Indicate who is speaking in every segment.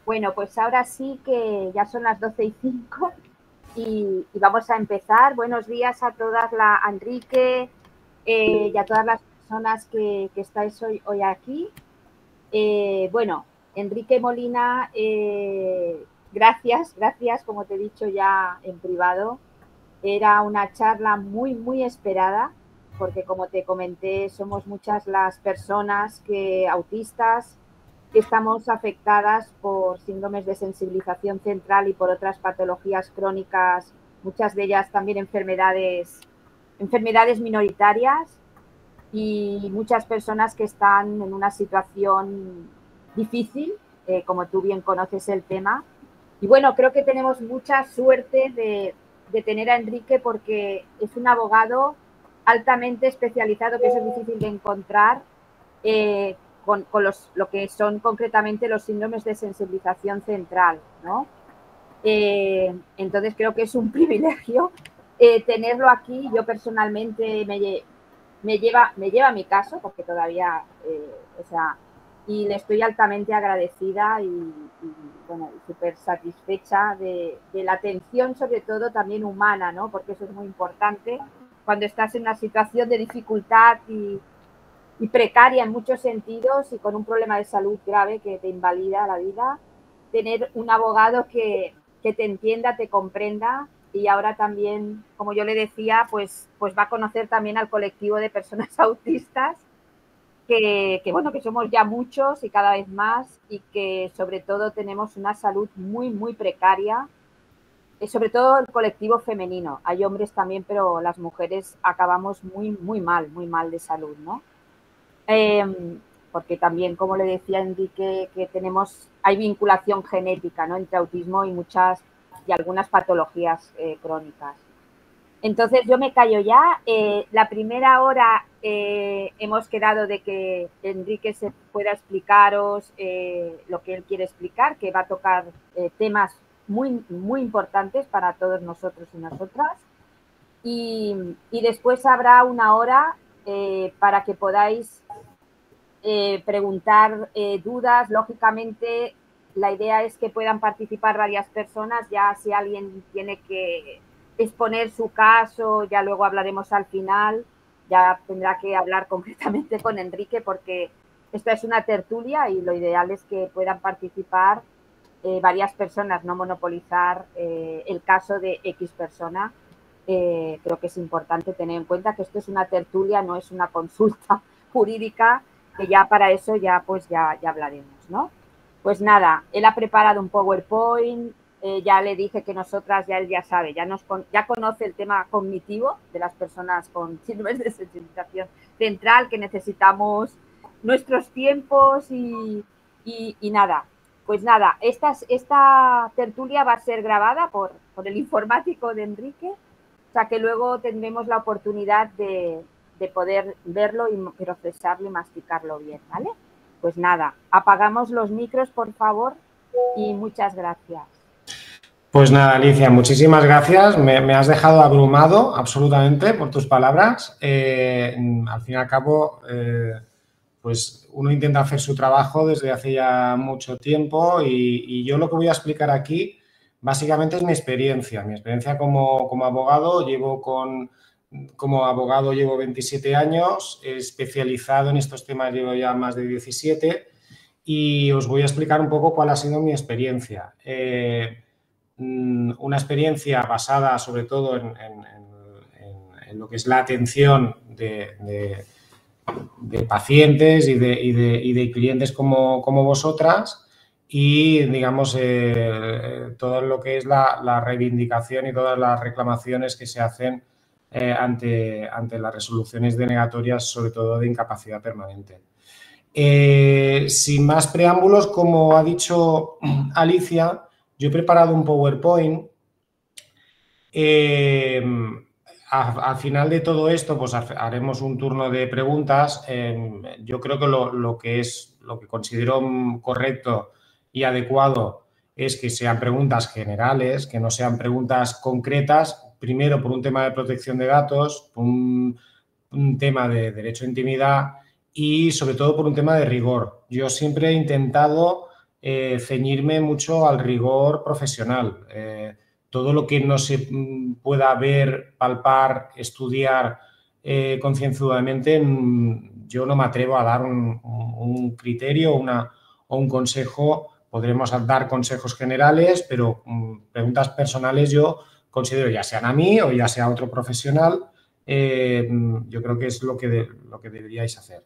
Speaker 1: Bueno, pues ahora sí que ya son las 12:05 y vamos a empezar. Buenos días a a Enrique y a todas las personas que estáis hoy aquí. Bueno, Enrique Molina, gracias, como te he dicho ya en privado. Era una charla muy esperada, porque como te comenté, somos muchas las personas autistas que estamos afectadas por síndromes de sensibilización central y por otras patologías crónicas, muchas de ellas también enfermedades minoritarias, y muchas personas que están en una situación difícil, como tú bien conoces el tema. Y bueno, creo que tenemos mucha suerte de tener a Enrique, porque es un abogado altamente especializado, que eso es difícil de encontrar, con lo que son concretamente los síndromes de sensibilización central, ¿no? Entonces creo que es un privilegio tenerlo aquí. Yo personalmente me lleva mi caso, porque todavía, y le estoy altamente agradecida y bueno, súper satisfecha de la atención, sobre todo también humana, ¿no? Porque eso es muy importante cuando estás en una situación de dificultad y precaria en muchos sentidos, y con un problema de salud grave que te invalida la vida, tener un abogado que te entienda, te comprenda. Y ahora también, como yo le decía, pues va a conocer también al colectivo de personas autistas, bueno, que somos ya muchos y cada vez más, y que sobre todo tenemos una salud muy precaria, sobre todo el colectivo femenino. Hay hombres también, pero las mujeres acabamos muy mal de salud, ¿no? Porque también, como le decía Enrique, que hay vinculación genética, ¿no?, entre autismo y algunas patologías crónicas. Entonces yo me callo ya. La primera hora hemos quedado de que Enrique se pueda explicaros lo que él quiere explicar, que va a tocar temas muy importantes para todos nosotros y nosotras. Y después habrá una hora para que podáis preguntar dudas. Lógicamente, la idea es que puedan participar varias personas. Ya si alguien tiene que exponer su caso, ya luego hablaremos al final. Ya tendrá que hablar concretamente con Enrique, porque esta es una tertulia y lo ideal es que puedan participar varias personas, no monopolizar el caso de X persona. Creo que es importante tener en cuenta que esto es una tertulia, no es una consulta jurídica, que ya para eso ya hablaremos, ¿no? Pues nada, él ha preparado un PowerPoint. Ya le dije que nosotras, él ya sabe, ya conoce el tema cognitivo de las personas con síndromes de sensibilización central, que necesitamos nuestros tiempos y nada. Pues nada, esta tertulia va a ser grabada por el informático de Enrique, o sea que luego tendremos la oportunidad de poder verlo y procesarlo y masticarlo bien, ¿vale? Pues nada, apagamos los micros, por favor, y muchas gracias.
Speaker 2: Pues nada, Alicia, muchísimas gracias. Me has dejado abrumado absolutamente por tus palabras. Al fin y al cabo, pues uno intenta hacer su trabajo desde hace ya mucho tiempo, y yo lo que voy a explicar aquí básicamente es mi experiencia. Mi experiencia como abogado. Como abogado llevo 27 años, especializado en estos temas llevo ya más de 17, y os voy a explicar un poco cuál ha sido mi experiencia. Una experiencia basada sobre todo en lo que es la atención de pacientes y de clientes como vosotras, y digamos todo lo que es la reivindicación y todas las reclamaciones que se hacen ante las resoluciones denegatorias, sobre todo de incapacidad permanente. Sin más preámbulos, como ha dicho Alicia, yo he preparado un PowerPoint. Al final de todo esto, pues haremos un turno de preguntas. Yo creo que lo que considero correcto y adecuado es que sean preguntas generales, que no sean preguntas concretas, primero por un tema de protección de datos, por un tema de derecho a intimidad y sobre todo por un tema de rigor. Yo siempre he intentado ceñirme mucho al rigor profesional. Todo lo que no se pueda ver, palpar, estudiar concienzudamente, yo no me atrevo a dar un criterio o un consejo. Podremos dar consejos generales, pero preguntas personales yo considero, ya sean a mí o ya sea a otro profesional, yo creo que es lo que deberíais hacer.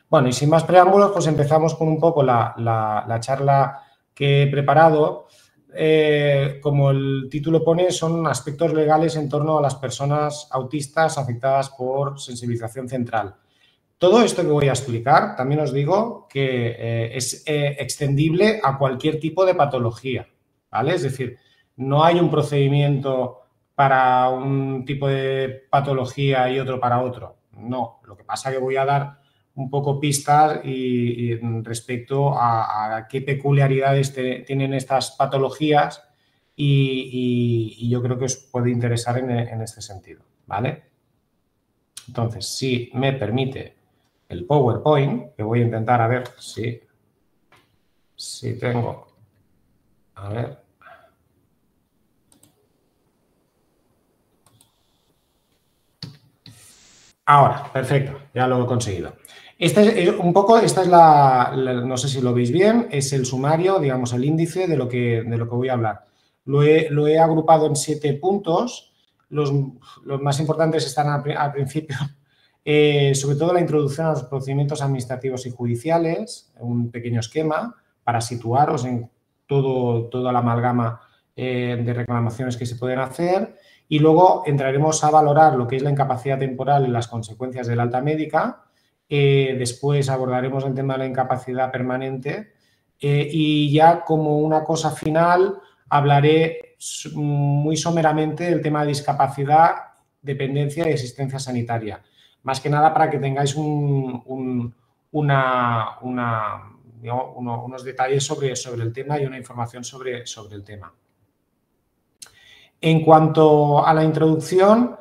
Speaker 2: Bueno, y sin más preámbulos, pues empezamos con un poco la charla que he preparado. Como el título pone, son aspectos legales en torno a las personas autistas afectadas por sensibilización central. Todo esto que voy a explicar, también os digo que es extendible a cualquier tipo de patología, ¿vale? Es decir, no hay un procedimiento para un tipo de patología y otro para otro. No, lo que pasa es que voy a dar un poco pistas y respecto a qué peculiaridades tienen estas patologías y yo creo que os puede interesar en este sentido, ¿vale? Entonces, si me permite el PowerPoint, que voy a intentar a ver si tengo, a ver. Ahora, perfecto, ya lo he conseguido. Esta es no sé si lo veis bien, es el sumario, digamos, el índice de lo que voy a hablar. Lo he agrupado en 7 puntos. Los más importantes están al principio, sobre todo la introducción a los procedimientos administrativos y judiciales, un pequeño esquema para situaros en toda la amalgama de reclamaciones que se pueden hacer. Y luego entraremos a valorar lo que es la incapacidad temporal y las consecuencias del alta médica. Después abordaremos el tema de la incapacidad permanente y ya como una cosa final hablaré muy someramente del tema de discapacidad, dependencia y asistencia sanitaria. Más que nada para que tengáis unos detalles sobre el tema y una información sobre el tema. En cuanto a la introducción,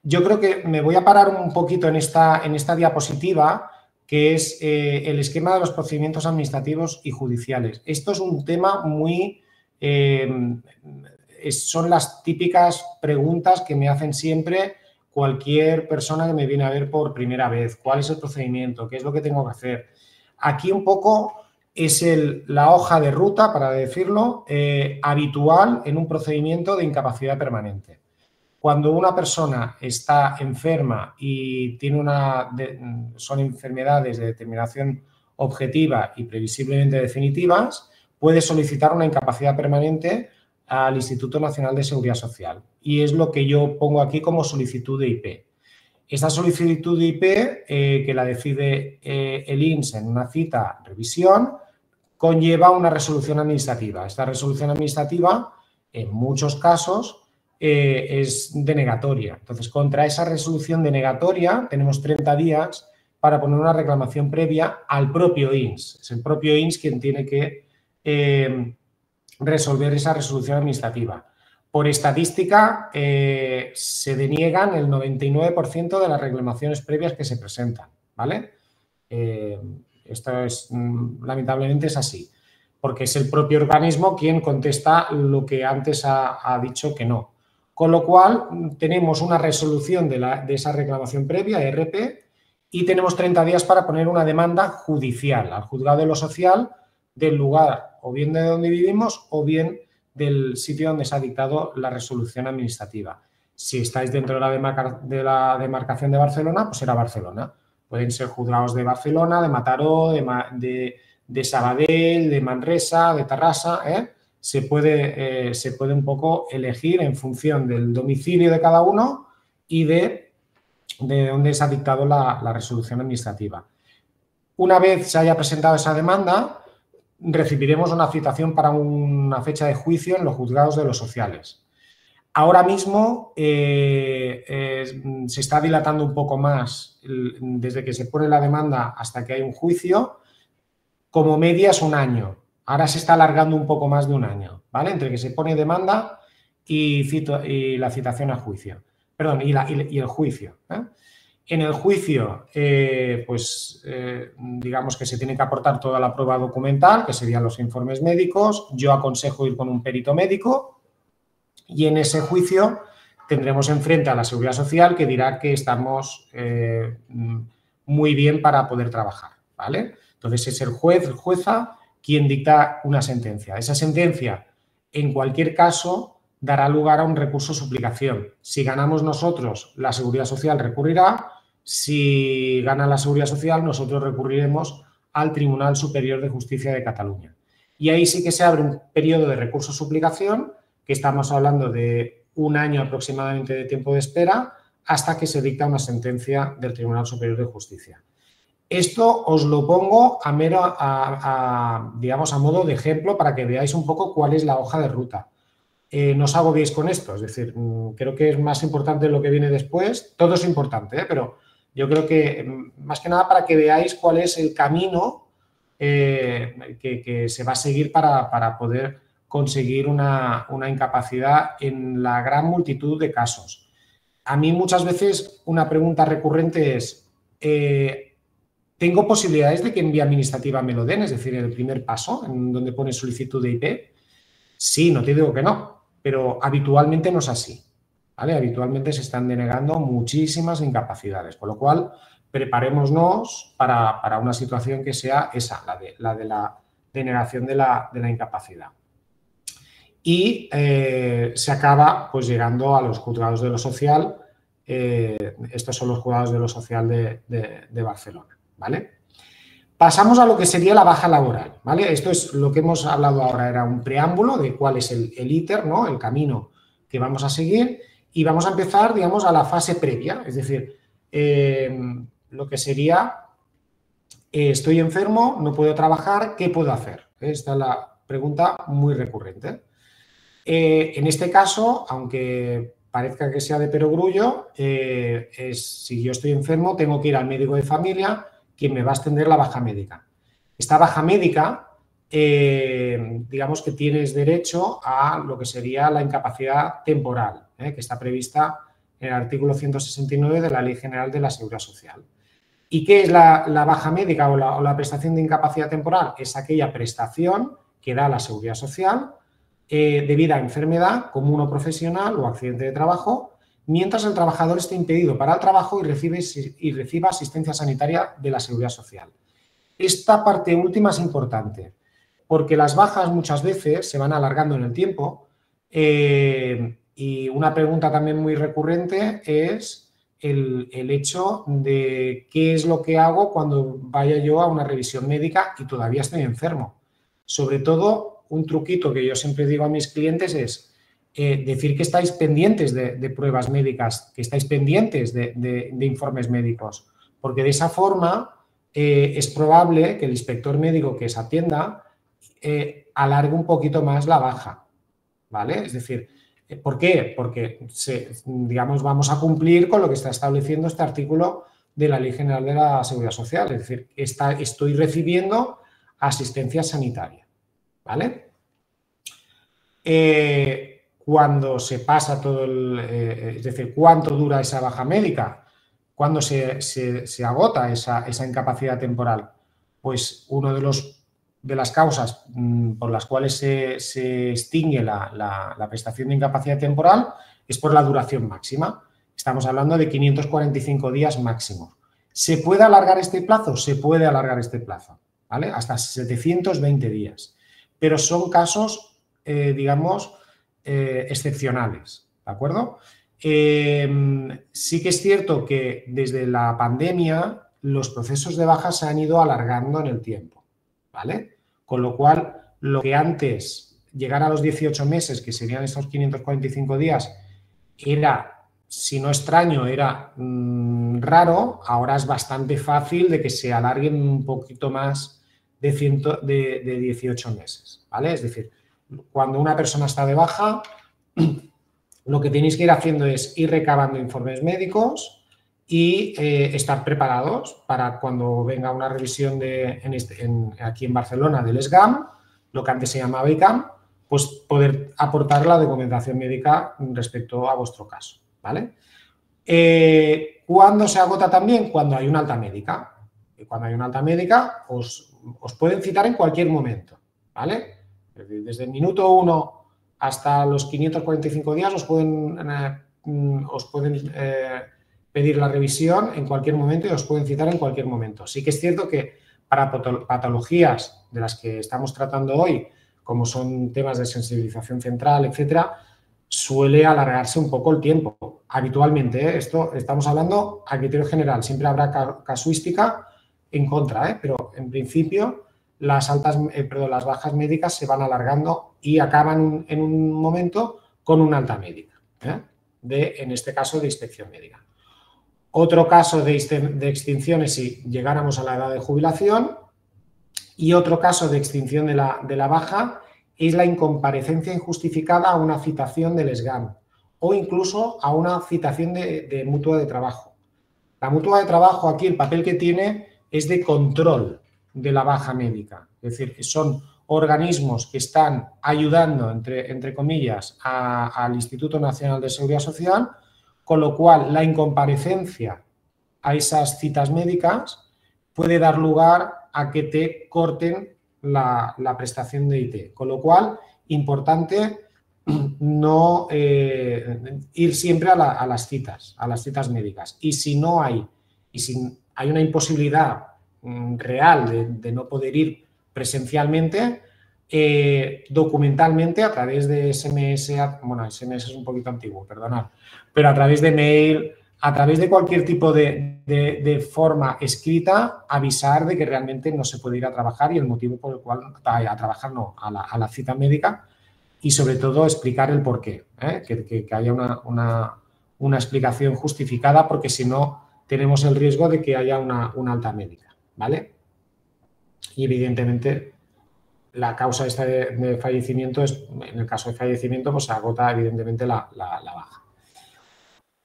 Speaker 2: yo creo que me voy a parar un poquito en esta diapositiva, que es el esquema de los procedimientos administrativos y judiciales. Esto es un tema muy... son las típicas preguntas que me hacen siempre cualquier persona que me viene a ver por primera vez. ¿Cuál es el procedimiento? ¿Qué es lo que tengo que hacer? Aquí un poco es la hoja de ruta, para decirlo, habitual en un procedimiento de incapacidad permanente. Cuando una persona está enferma y son enfermedades de determinación objetiva y previsiblemente definitivas, puede solicitar una incapacidad permanente al Instituto Nacional de Seguridad Social. Y es lo que yo pongo aquí como solicitud de IP. Esta solicitud de IP, que la decide el INS en una cita revisión, conlleva una resolución administrativa. Esta resolución administrativa, en muchos casos, es denegatoria. Entonces, contra esa resolución denegatoria tenemos 30 días para poner una reclamación previa al propio INS. Es el propio INS quien tiene que resolver esa resolución administrativa. Por estadística, se deniegan el 99% de las reclamaciones previas que se presentan, ¿vale? Esto lamentablemente es así, porque es el propio organismo quien contesta lo que antes ha dicho que no. Con lo cual, tenemos una resolución de esa reclamación previa, RP, y tenemos 30 días para poner una demanda judicial al juzgado de lo social del lugar o bien de donde vivimos o bien del sitio donde se ha dictado la resolución administrativa. Si estáis dentro de la demarcación de Barcelona, pues será Barcelona. Pueden ser juzgados de Barcelona, de Mataró, de Sabadell, de Manresa, de Tarrasa. Se puede un poco elegir en función del domicilio de cada uno y de dónde se ha dictado la resolución administrativa. Una vez se haya presentado esa demanda, recibiremos una citación para una fecha de juicio en los juzgados de los sociales. Ahora mismo se está dilatando un poco más desde que se pone la demanda hasta que hay un juicio. Como media es un año. Ahora se está alargando un poco más de un año, ¿vale? Entre que se pone demanda y la citación a juicio. Perdón, y el juicio. En el juicio, digamos que se tiene que aportar toda la prueba documental, que serían los informes médicos. Yo aconsejo ir con un perito médico y en ese juicio tendremos enfrente a la Seguridad Social que dirá que estamos muy bien para poder trabajar, ¿vale? Entonces es el juez, jueza, quien dicta una sentencia. Esa sentencia, en cualquier caso, dará lugar a un recurso de suplicación. Si ganamos nosotros, la Seguridad Social recurrirá. Si gana la Seguridad Social, nosotros recurriremos al Tribunal Superior de Justicia de Cataluña. Y ahí sí que se abre un periodo de recurso de suplicación, que estamos hablando de 1 año aproximadamente de tiempo de espera, hasta que se dicta una sentencia del Tribunal Superior de Justicia. Esto os lo pongo digamos, a modo de ejemplo para que veáis un poco cuál es la hoja de ruta. No os agobiéis con esto, es decir, creo que es más importante lo que viene después. Todo es importante, pero yo creo que más que nada para que veáis cuál es el camino que se va a seguir para poder conseguir una incapacidad en la gran multitud de casos. A mí muchas veces una pregunta recurrente es, ¿tengo posibilidades de que en vía administrativa me lo den? Es decir, el primer paso, en donde pone solicitud de IP. Sí, no te digo que no, pero habitualmente no es así, ¿vale? Habitualmente se están denegando muchísimas incapacidades, con lo cual preparémonos para una situación que sea esa, la de la denegación de la incapacidad. Y se acaba pues llegando a los juzgados de lo social. Estos son los juzgados de lo social de Barcelona, ¿vale? Pasamos a lo que sería la baja laboral, ¿vale? Esto es lo que hemos hablado ahora, era un preámbulo de cuál es el íter, ¿no? El camino que vamos a seguir, y vamos a empezar, digamos, a la fase previa, es decir, lo que sería, estoy enfermo, no puedo trabajar, ¿qué puedo hacer? Esta es la pregunta muy recurrente. En este caso, aunque parezca que sea de perogrullo, si yo estoy enfermo, tengo que ir al médico de familia, quien me va a extender la baja médica. Esta baja médica, digamos que tienes derecho a lo que sería la incapacidad temporal, que está prevista en el artículo 169 de la Ley General de la Seguridad Social. ¿Y qué es la baja médica o la prestación de incapacidad temporal? Es aquella prestación que da la Seguridad Social debido a enfermedad común o profesional o accidente de trabajo, mientras el trabajador esté impedido para el trabajo y reciba asistencia sanitaria de la Seguridad Social. Esta parte última es importante, porque las bajas muchas veces se van alargando en el tiempo, y una pregunta también muy recurrente es el hecho de qué es lo que hago cuando vaya yo a una revisión médica y todavía estoy enfermo. Sobre todo, un truquito que yo siempre digo a mis clientes es decir que estáis pendientes de pruebas médicas, que estáis pendientes de informes médicos, porque de esa forma es probable que el inspector médico que os atienda alargue un poquito más la baja, ¿vale? Es decir, ¿por qué? Porque, digamos, vamos a cumplir con lo que está estableciendo este artículo de la Ley General de la Seguridad Social, es decir, estoy recibiendo asistencia sanitaria, ¿vale? Cuando se pasa todo es decir, ¿cuánto dura esa baja médica? ¿Cuándo se agota esa incapacidad temporal? Pues una de las causas por las cuales se extingue la prestación de incapacidad temporal es por la duración máxima. Estamos hablando de 545 días máximo. ¿Se puede alargar este plazo? Se puede alargar este plazo, ¿vale? Hasta 720 días. Pero son casos digamos, excepcionales, ¿de acuerdo? Sí que es cierto que desde la pandemia los procesos de baja se han ido alargando en el tiempo, ¿vale? Con lo cual, lo que antes, llegar a los 18 meses, que serían estos 545 días, era, si no extraño, era raro, ahora es bastante fácil de que se alarguen un poquito más de 18 meses, ¿vale? Es decir, cuando una persona está de baja, lo que tenéis que ir haciendo es ir recabando informes médicos y estar preparados para cuando venga una revisión aquí en Barcelona del SGAM, lo que antes se llamaba ICAM, pues poder aportar la documentación médica respecto a vuestro caso, ¿vale? ¿Cuándo se agota también? Cuando hay una alta médica. Y cuando hay una alta médica, os pueden citar en cualquier momento, ¿vale? Desde el minuto 1 hasta los 545 días os pueden pedir la revisión en cualquier momento y os pueden citar en cualquier momento. Sí que es cierto que para patologías de las que estamos tratando hoy, como son temas de sensibilización central, etcétera, suele alargarse un poco el tiempo. Habitualmente, esto estamos hablando a criterio general, siempre habrá casuística en contra, pero en principio las bajas médicas se van alargando y acaban en un momento con una alta médica, en este caso de inspección médica. Otro caso de extinción es si llegáramos a la edad de jubilación, y otro caso de extinción de la baja es la incomparecencia injustificada a una citación del SGAM o incluso a una citación de mutua de trabajo. La mutua de trabajo aquí el papel que tiene es de control de la baja médica, es decir, que son organismos que están ayudando, entre comillas, al Instituto Nacional de Seguridad Social, con lo cual la incomparecencia a esas citas médicas puede dar lugar a que te corten la prestación de IT. Con lo cual, importante no ir siempre a las citas médicas. Y si hay una imposibilidad real de no poder ir presencialmente, documentalmente a través de SMS, bueno, SMS es un poquito antiguo, perdonad, pero a través de mail, a través de cualquier tipo de forma escrita, avisar de que realmente no se puede ir a trabajar y el motivo por el cual, a trabajar no, a la cita médica, y sobre todo explicar el porqué, que haya una explicación justificada, porque si no tenemos el riesgo de que haya una alta médica, ¿vale? Y evidentemente la causa esta de fallecimiento es, en el caso de fallecimiento, pues se agota evidentemente la baja.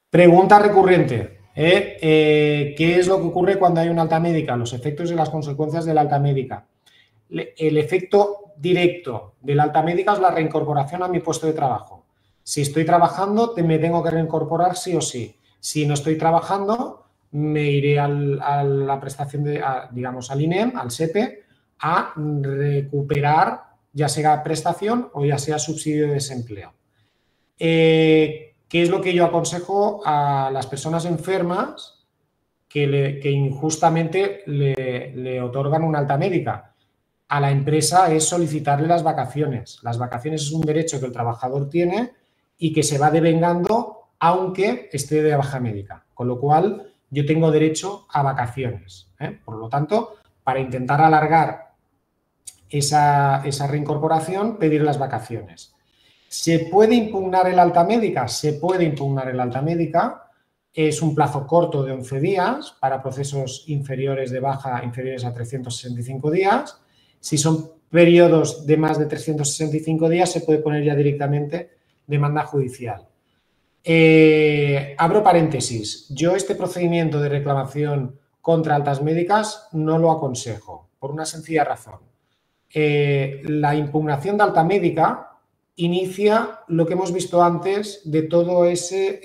Speaker 2: Pregunta recurrente. ¿Qué es lo que ocurre cuando hay una alta médica? Los efectos y las consecuencias de la alta médica. El efecto directo de la alta médica es la reincorporación a mi puesto de trabajo. Si estoy trabajando, me tengo que reincorporar sí o sí. Si no estoy trabajando, me iré a la prestación digamos, al INEM, al SEPE, a recuperar ya sea prestación o ya sea subsidio de desempleo. ¿Qué es lo que yo aconsejo a las personas enfermas que injustamente le otorgan una alta médica? A la empresa es solicitarle las vacaciones. Las vacaciones es un derecho que el trabajador tiene y que se va devengando aunque esté de baja médica. Con lo cual, yo tengo derecho a vacaciones. Por lo tanto, para intentar alargar esa reincorporación, pedir las vacaciones. ¿Se puede impugnar el alta médica? Se puede impugnar el alta médica. Es un plazo corto de 11 días para procesos inferiores de baja, inferiores a 365 días. Si son periodos de más de 365 días, se puede poner ya directamente demanda judicial. Abro paréntesis. Yo este procedimiento de reclamación contra altas médicas no lo aconsejo, por una sencilla razón. La impugnación de alta médica inicia lo que hemos visto antes de todo ese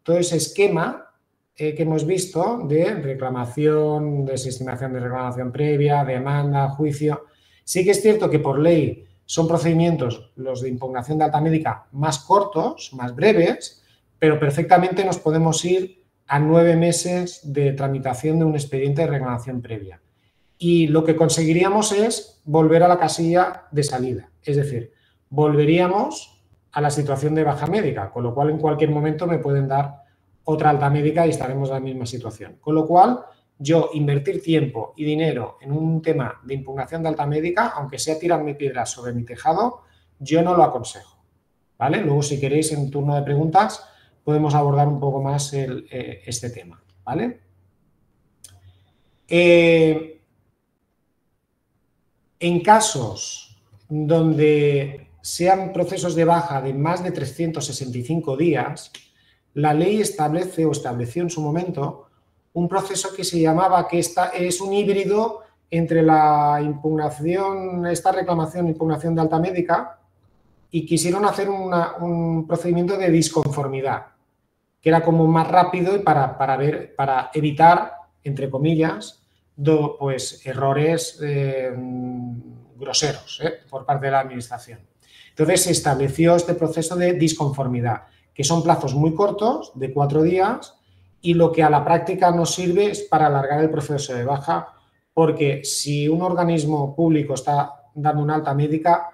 Speaker 2: esquema que hemos visto de reclamación, desestimación de reclamación previa, demanda, juicio. Sí que es cierto que por ley son procedimientos, los de impugnación de alta médica, más cortos, más breves, pero perfectamente nos podemos ir a 9 meses de tramitación de un expediente de reclamación previa. Y lo que conseguiríamos es volver a la casilla de salida, es decir, volveríamos a la situación de baja médica, con lo cual en cualquier momento me pueden dar otra alta médica y estaremos en la misma situación. Con lo cual, yo invertir tiempo y dinero en un tema de impugnación de alta médica, aunque sea tirarme piedras sobre mi tejado, yo no lo aconsejo, ¿vale? Luego, si queréis, en turno de preguntas, podemos abordar un poco más este tema, ¿vale? En casos donde sean procesos de baja de más de 365 días, la ley establece o estableció en su momento un proceso que se llamaba, que es un híbrido entre la impugnación, esta reclamación, impugnación de alta médica, y quisieron hacer un procedimiento de disconformidad. que era como más rápido y para evitar, entre comillas, pues errores groseros por parte de la administración. Entonces se estableció este proceso de disconformidad, que son plazos muy cortos, de 4 días, y lo que a la práctica nos sirve es para alargar el proceso de baja, porque si un organismo público está dando una alta médica,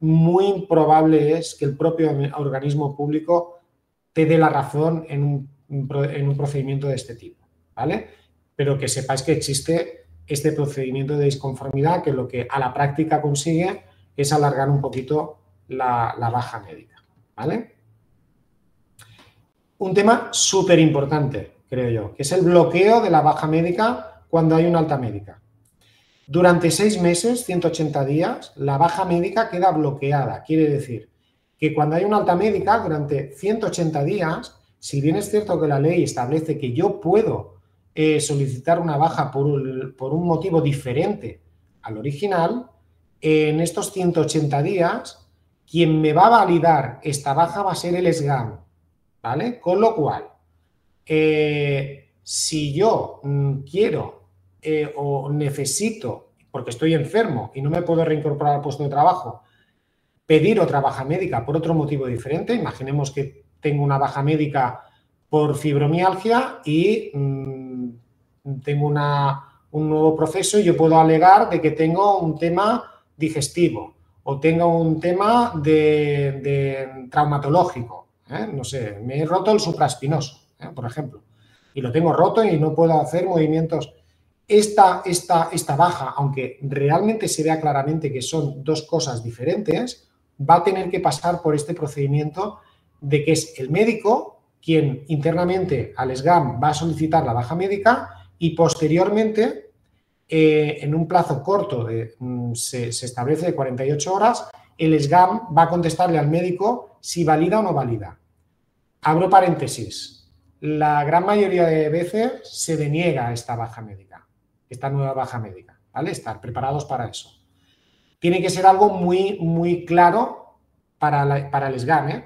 Speaker 2: muy improbable es que el propio organismo público te dé la razón en un procedimiento de este tipo, ¿vale? Pero que sepáis que existe este procedimiento de disconformidad, que lo que a la práctica consigue es alargar un poquito la baja médica, ¿vale? Un tema súper importante, creo yo, que es el bloqueo de la baja médica cuando hay una alta médica. Durante 6 meses, 180 días, la baja médica queda bloqueada. Quiere decir que cuando hay una alta médica, durante 180 días, si bien es cierto que la ley establece que yo puedo solicitar una baja por un motivo diferente al original, en estos 180 días, quien me va a validar esta baja va a ser el SGAM, ¿vale? Con lo cual, si yo quiero o necesito, porque estoy enfermo y no me puedo reincorporar al puesto de trabajo, pedir otra baja médica por otro motivo diferente, imaginemos que tengo una baja médica por fibromialgia y tengo un nuevo proceso y yo puedo alegar de que tengo un tema digestivo o tengo un tema de traumatológico, no sé, me he roto el supraespinoso, por ejemplo, y lo tengo roto y no puedo hacer movimientos. Esta baja, aunque realmente se vea claramente que son dos cosas diferentes, va a tener que pasar por este procedimiento de que es el médico quien internamente al SGAM va a solicitar la baja médica y posteriormente, en un plazo corto, se establece de 48 horas, el SGAM va a contestarle al médico si valida o no valida. Abro paréntesis, la gran mayoría de veces se deniega esta baja médica, esta nueva baja médica, ¿vale? Estar preparados para eso. Tiene que ser algo muy, muy claro para el SGAM, ¿eh?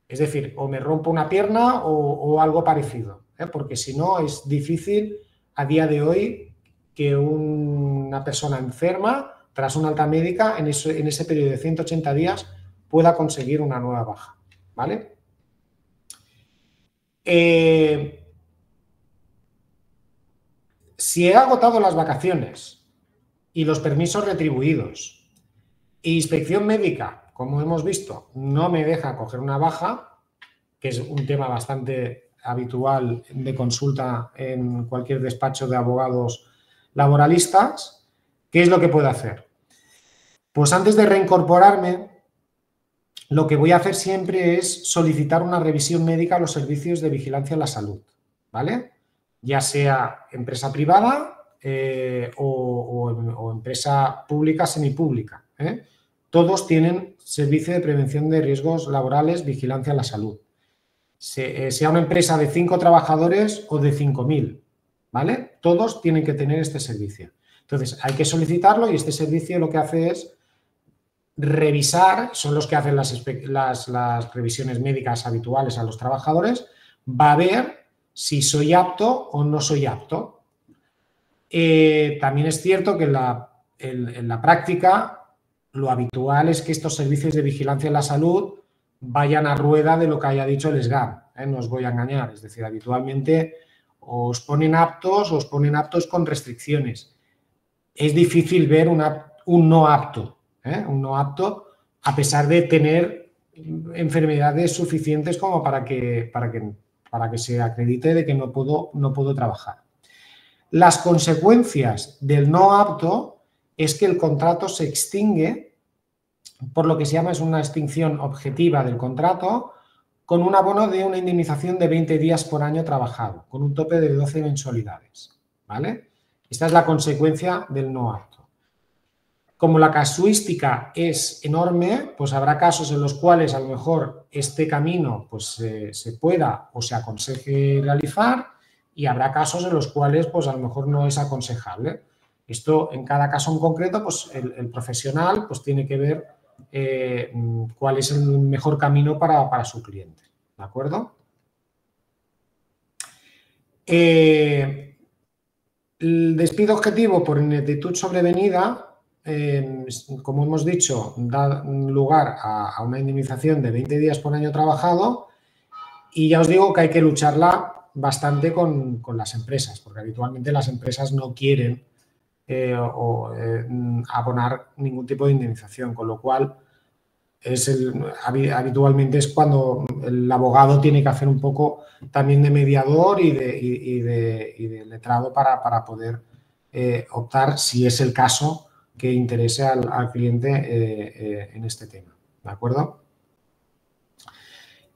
Speaker 2: Es decir, o me rompo una pierna o algo parecido, porque si no es difícil a día de hoy que una persona enferma, tras una alta médica, en ese periodo de 180 días, pueda conseguir una nueva baja, ¿vale? Si he agotado las vacaciones y los permisos retribuidos e inspección médica, como hemos visto, no me deja coger una baja, que es un tema bastante habitual de consulta en cualquier despacho de abogados laboralistas, ¿qué es lo que puedo hacer? Pues antes de reincorporarme, lo que voy a hacer siempre es solicitar una revisión médica a los servicios de vigilancia en la salud, ¿vale? Ya sea empresa privada o empresa pública, semipública, ¿eh? Todos tienen servicio de prevención de riesgos laborales, vigilancia en la salud. Sea una empresa de 5 trabajadores o de 5.000, ¿vale? Todos tienen que tener este servicio. Entonces, hay que solicitarlo y este servicio lo que hace es revisar, son los que hacen las revisiones médicas habituales a los trabajadores, va a ver si soy apto o no soy apto. También es cierto que en la práctica lo habitual es que estos servicios de vigilancia en la salud vayan a rueda de lo que haya dicho el SGAM, no os voy a engañar, es decir, habitualmente os ponen aptos con restricciones. Es difícil ver un no apto, un no apto a pesar de tener enfermedades suficientes como para que se acredite de que no puedo trabajar. Las consecuencias del no apto es que el contrato se extingue por lo que se llama es una extinción objetiva del contrato con un abono de una indemnización de 20 días por año trabajado, con un tope de 12 mensualidades, ¿vale? Esta es la consecuencia del no apto. Como la casuística es enorme, pues habrá casos en los cuales a lo mejor este camino pues, se pueda o se aconseje realizar y habrá casos en los cuales pues, a lo mejor no es aconsejable. Esto, en cada caso en concreto, pues el profesional pues, tiene que ver cuál es el mejor camino para su cliente, ¿de acuerdo? El despido objetivo por ineptitud sobrevenida, como hemos dicho, da lugar a una indemnización de 20 días por año trabajado, y ya os digo que hay que lucharla bastante con las empresas, porque habitualmente las empresas no quieren abonar ningún tipo de indemnización, con lo cual habitualmente es cuando el abogado tiene que hacer un poco también de mediador y de letrado para poder optar, si es el caso, que interese al cliente en este tema, ¿de acuerdo?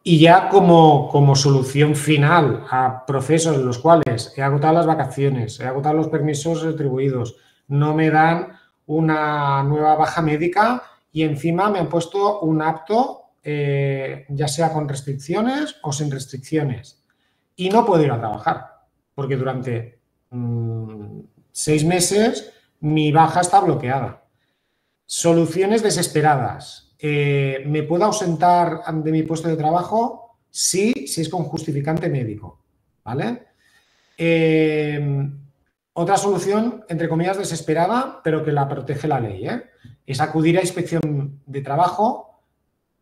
Speaker 2: Y ya como solución final a procesos en los cuales he agotado las vacaciones, he agotado los permisos retribuidos, no me dan una nueva baja médica y encima me han puesto un apto, ya sea con restricciones o sin restricciones, y no puedo ir a trabajar porque durante 6 meses mi baja está bloqueada. Soluciones desesperadas. ¿Me puedo ausentar de mi puesto de trabajo? Sí, si es con justificante médico, ¿vale? Otra solución, entre comillas, desesperada, pero que la protege la ley, es acudir a inspección de trabajo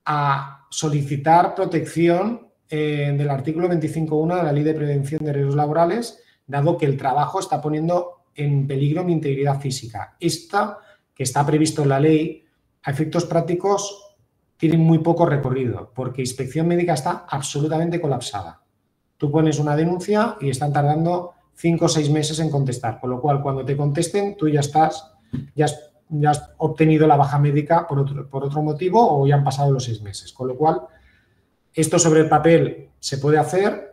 Speaker 2: a solicitar protección del artículo 25.1 de la Ley de Prevención de Riesgos Laborales, dado que el trabajo está poniendo en peligro mi integridad física. Esta, que está previsto en la ley, a efectos prácticos tiene muy poco recorrido, porque inspección médica está absolutamente colapsada. Tú pones una denuncia y están tardando 5 o 6 meses en contestar, con lo cual cuando te contesten tú ya has obtenido la baja médica por otro motivo o ya han pasado los 6 meses, con lo cual esto sobre el papel se puede hacer,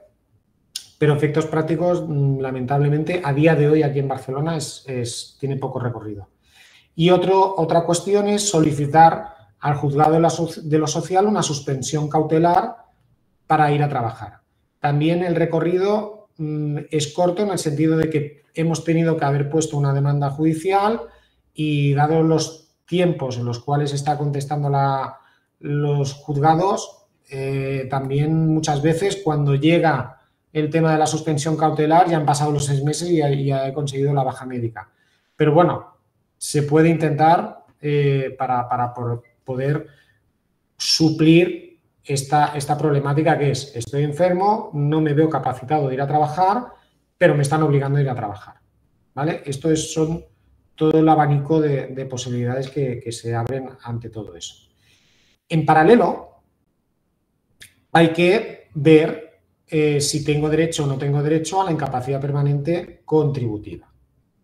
Speaker 2: pero efectos prácticos lamentablemente a día de hoy aquí en Barcelona tiene poco recorrido. Y otra cuestión es solicitar al juzgado de lo social una suspensión cautelar para ir a trabajar. También el recorrido es corto en el sentido de que hemos tenido que haber puesto una demanda judicial y dado los tiempos en los cuales está contestando los juzgados, también muchas veces cuando llega el tema de la suspensión cautelar ya han pasado los 6 meses y ya he conseguido la baja médica. Pero bueno, se puede intentar para poder suplir esta problemática que es: estoy enfermo, no me veo capacitado de ir a trabajar, pero me están obligando a ir a trabajar, ¿vale? Esto son todo el abanico de posibilidades que se abren ante todo eso. En paralelo, hay que ver si tengo derecho o no tengo derecho a la incapacidad permanente contributiva,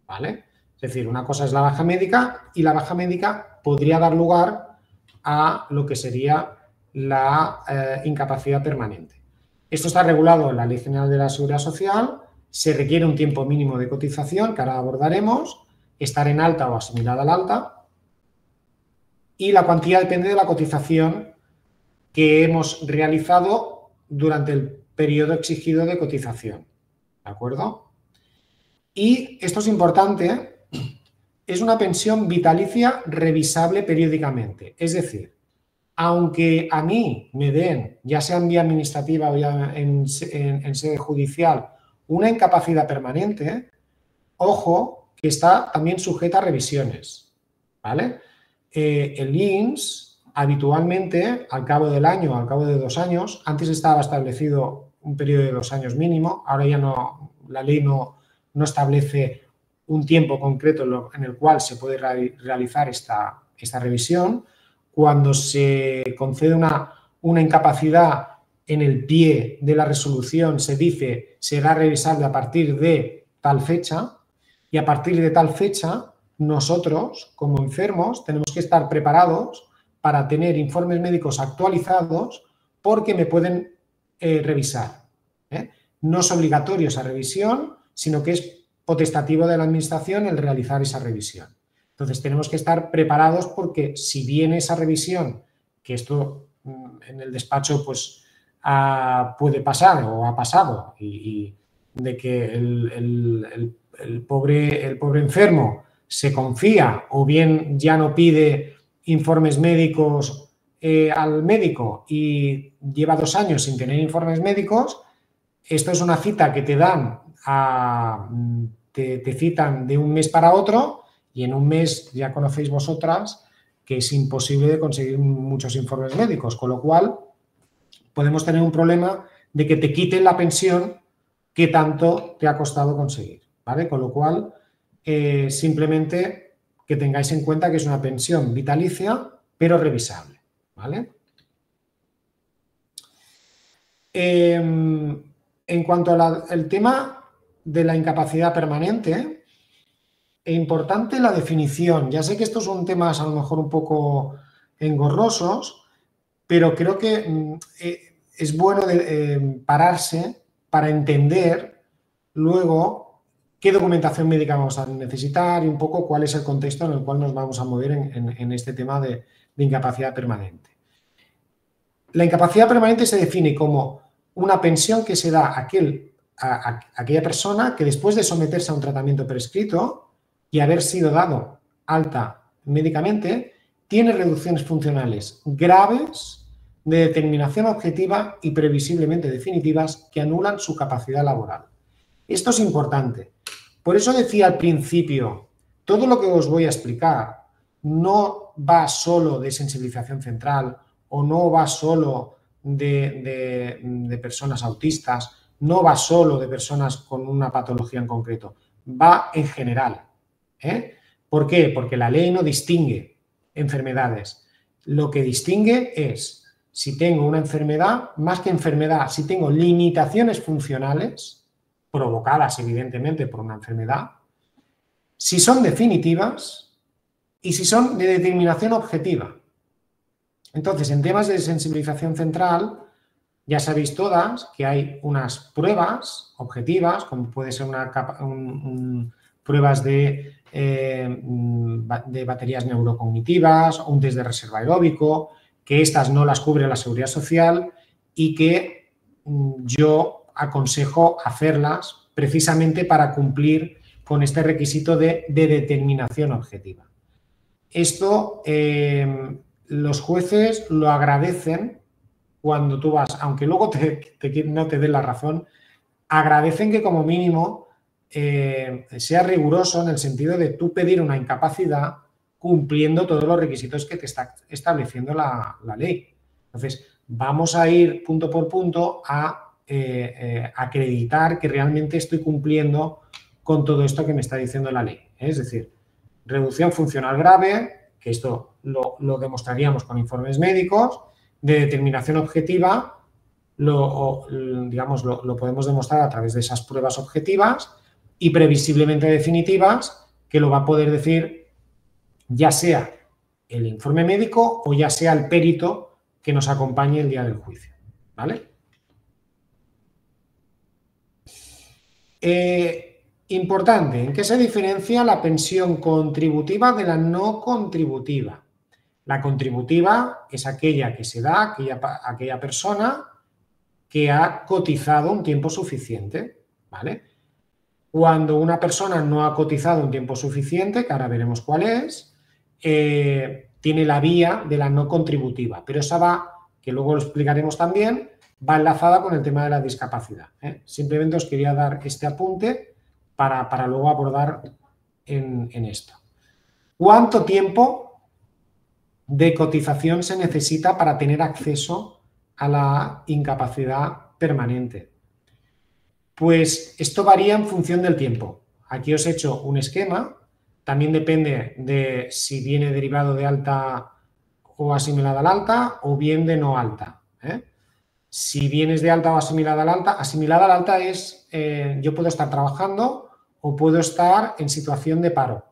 Speaker 2: ¿vale? Es decir, una cosa es la baja médica y la baja médica podría dar lugar a lo que sería la incapacidad permanente. Esto está regulado en la Ley General de la Seguridad Social, se requiere un tiempo mínimo de cotización, que ahora abordaremos, estar en alta o asimilada al alta, y la cuantía depende de la cotización que hemos realizado durante el periodo exigido de cotización, ¿de acuerdo? Y esto es importante, es una pensión vitalicia revisable periódicamente, es decir, aunque a mí me den, ya sea en vía administrativa o ya en sede judicial, una incapacidad permanente, ojo, que está también sujeta a revisiones, ¿vale? El INS, habitualmente, al cabo del año, al cabo de 2 años, antes estaba establecido un periodo de 2 años mínimo, ahora ya no, la ley no establece un tiempo concreto en el cual se puede realizar esta revisión. Cuando se concede una incapacidad en el pie de la resolución, se dice será revisable a partir de tal fecha, y a partir de tal fecha nosotros, como enfermos, tenemos que estar preparados para tener informes médicos actualizados porque me pueden revisar. No es obligatorio esa revisión, sino que es potestativo de la Administración el realizar esa revisión. Entonces, tenemos que estar preparados porque si viene esa revisión, que esto en el despacho pues puede pasar o ha pasado, y de que el pobre enfermo se confía o bien ya no pide informes médicos al médico y lleva 2 años sin tener informes médicos, esto es una cita que te dan te citan de un mes para otro y en un mes ya conocéis vosotras que es imposible de conseguir muchos informes médicos, con lo cual podemos tener un problema de que te quiten la pensión que tanto te ha costado conseguir, ¿vale? Con lo cual, simplemente que tengáis en cuenta que es una pensión vitalicia, pero revisable, ¿vale? En cuanto al tema de la incapacidad permanente, es importante la definición. Ya sé que estos son temas a lo mejor un poco engorrosos, pero creo que es bueno pararse para entender luego qué documentación médica vamos a necesitar y un poco cuál es el contexto en el cual nos vamos a mover en este tema de incapacidad permanente. La incapacidad permanente se define como una pensión que se da a aquella persona que después de someterse a un tratamiento prescrito y haber sido dado alta médicamente, tiene reducciones funcionales graves de determinación objetiva y previsiblemente definitivas que anulan su capacidad laboral. Esto es importante. Por eso decía al principio, todo lo que os voy a explicar no va solo de sensibilización central o no va solo de personas autistas, no va solo de personas con una patología en concreto, va en general. ¿Por qué? Porque la ley no distingue enfermedades. Lo que distingue es si tengo una enfermedad, más que enfermedad, si tengo limitaciones funcionales, provocadas evidentemente por una enfermedad, si son definitivas y si son de determinación objetiva. Entonces, en temas de sensibilización central, ya sabéis todas que hay unas pruebas objetivas, como puede ser pruebas de baterías neurocognitivas o un test de reserva aeróbico, que estas no las cubre la Seguridad Social y que yo aconsejo hacerlas precisamente para cumplir con este requisito de determinación objetiva. Esto los jueces lo agradecen cuando tú vas, aunque luego no te den la razón, agradecen que como mínimo sea riguroso en el sentido de tú pedir una incapacidad cumpliendo todos los requisitos que te está estableciendo la ley. Entonces, vamos a ir punto por punto a acreditar que realmente estoy cumpliendo con todo esto que me está diciendo la ley. Es decir, reducción funcional grave, que esto lo demostraríamos con informes médicos, de determinación objetiva, lo podemos demostrar a través de esas pruebas objetivas y previsiblemente definitivas, que lo va a poder decir ya sea el informe médico o ya sea el perito que nos acompañe el día del juicio, ¿vale? Importante, ¿en qué se diferencia la pensión contributiva de la no contributiva? La contributiva es aquella que se da a aquella persona que ha cotizado un tiempo suficiente, ¿vale? Cuando una persona no ha cotizado un tiempo suficiente, que ahora veremos cuál es, tiene la vía de la no contributiva, pero esa va, que luego lo explicaremos también, va enlazada con el tema de la discapacidad. Simplemente os quería dar este apunte para luego abordar en esto. ¿Cuánto tiempo de cotización se necesita para tener acceso a la incapacidad permanente? Pues esto varía en función del tiempo. Aquí os he hecho un esquema, también depende de si viene derivado de alta o asimilada al alta o bien de no alta. Si vienes de alta o asimilada al alta es yo puedo estar trabajando o puedo estar en situación de paro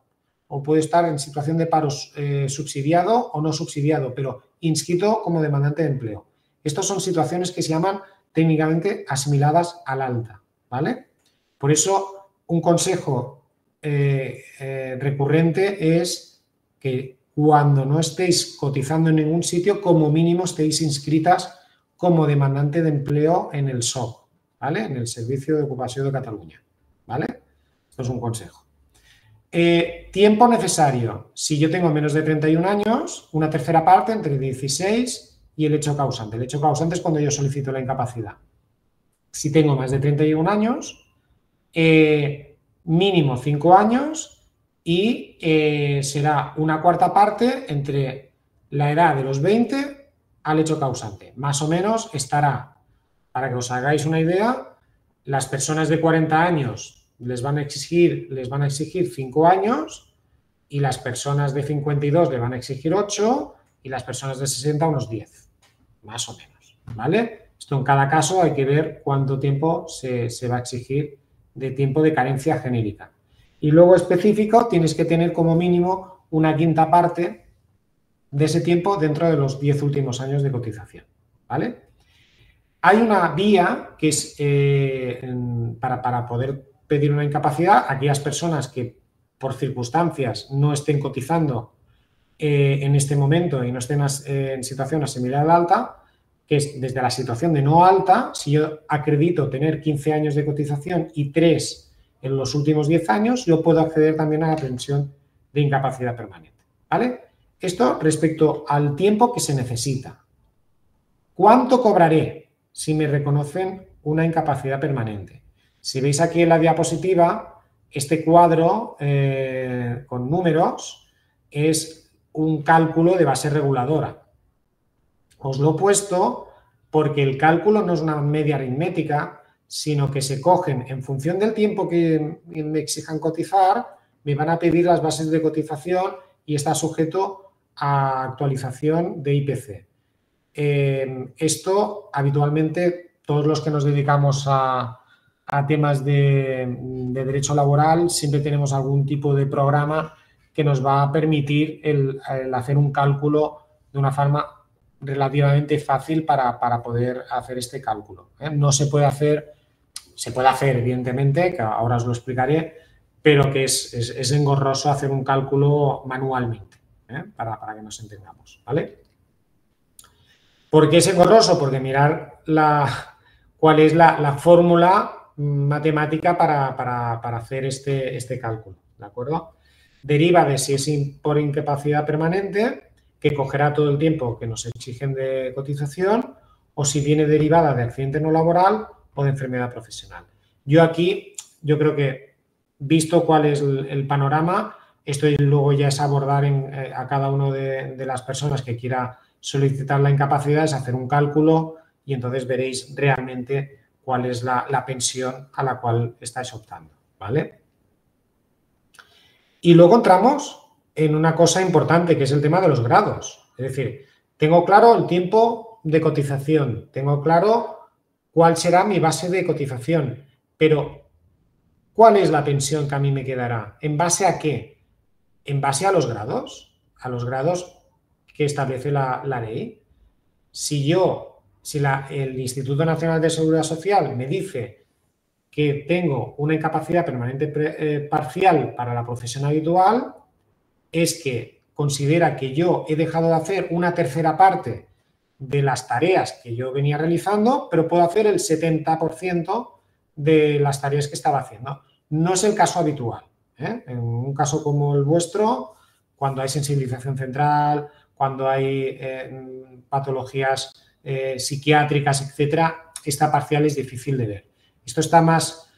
Speaker 2: o puedo estar en situación de paro subsidiado o no subsidiado, pero inscrito como demandante de empleo. Estas son situaciones que se llaman técnicamente asimiladas al alta, ¿vale? Por eso un consejo recurrente es que cuando no estéis cotizando en ningún sitio, como mínimo estéis inscritas como demandante de empleo en el SOC, ¿vale? En el Servicio de Ocupación de Cataluña, ¿vale? Esto es un consejo. Tiempo necesario. Si yo tengo menos de 31 años, una tercera parte entre 16 y el hecho causante. El hecho causante es cuando yo solicito la incapacidad. Si tengo más de 31 años, mínimo 5 años y será una cuarta parte entre la edad de los 20 al hecho causante. Más o menos estará, para que os hagáis una idea, las personas de 40 años les van a exigir 5 años y las personas de 52 le van a exigir 8 y las personas de 60 unos 10, más o menos, ¿vale? Esto en cada caso hay que ver cuánto tiempo se va a exigir de tiempo de carencia genérica. Y luego específico tienes que tener como mínimo una quinta parte de ese tiempo dentro de los 10 últimos años de cotización, ¿vale? Hay una vía que es para poder pedir una incapacidad a aquellas personas que por circunstancias no estén cotizando en este momento y no estén en situación asimilada al alta, que es desde la situación de no alta. Si yo acredito tener 15 años de cotización y 3 en los últimos 10 años, yo puedo acceder también a la pensión de incapacidad permanente, ¿vale? Esto respecto al tiempo que se necesita. ¿Cuánto cobraré si me reconocen una incapacidad permanente? Si veis aquí en la diapositiva, este cuadro con números es un cálculo de base reguladora. Os lo he puesto porque el cálculo no es una media aritmética, sino que se cogen en función del tiempo que me exijan cotizar, me van a pedir las bases de cotización y está sujeto a actualización de IPC. Esto habitualmente todos los que nos dedicamos a temas de derecho laboral siempre tenemos algún tipo de programa que nos va a permitir el hacer un cálculo de una forma relativamente fácil para poder hacer este cálculo. No se puede hacer, evidentemente, que ahora os lo explicaré, pero que es engorroso hacer un cálculo manualmente, para que nos entendamos, ¿vale? ¿Por qué es engorroso? Porque mirar cuál es la fórmula matemática para hacer este cálculo, ¿de acuerdo? Deriva de si es por incapacidad permanente, que cogerá todo el tiempo que nos exigen de cotización, o si viene derivada de accidente no laboral o de enfermedad profesional. Yo creo que, visto cuál es el panorama, esto luego ya es abordar a cada uno de las personas que quiera solicitar la incapacidad, es hacer un cálculo y entonces veréis realmente cuál es la pensión a la cual estáis optando, ¿vale? Y luego entramos en una cosa importante, que es el tema de los grados. Es decir, tengo claro el tiempo de cotización, tengo claro cuál será mi base de cotización, pero ¿cuál es la pensión que a mí me quedará? ¿En base a qué? ¿En base a los grados? A los grados que establece la ley. Si el Instituto Nacional de Seguridad Social me dice que tengo una incapacidad permanente parcial para la profesión habitual, es que considera que yo he dejado de hacer una tercera parte de las tareas que yo venía realizando, pero puedo hacer el 70% de las tareas que estaba haciendo. No es el caso habitual, ¿eh? En un caso como el vuestro, cuando hay sensibilización central, cuando hay patologías psiquiátricas, etcétera, esta parcial es difícil de ver. Esto está más...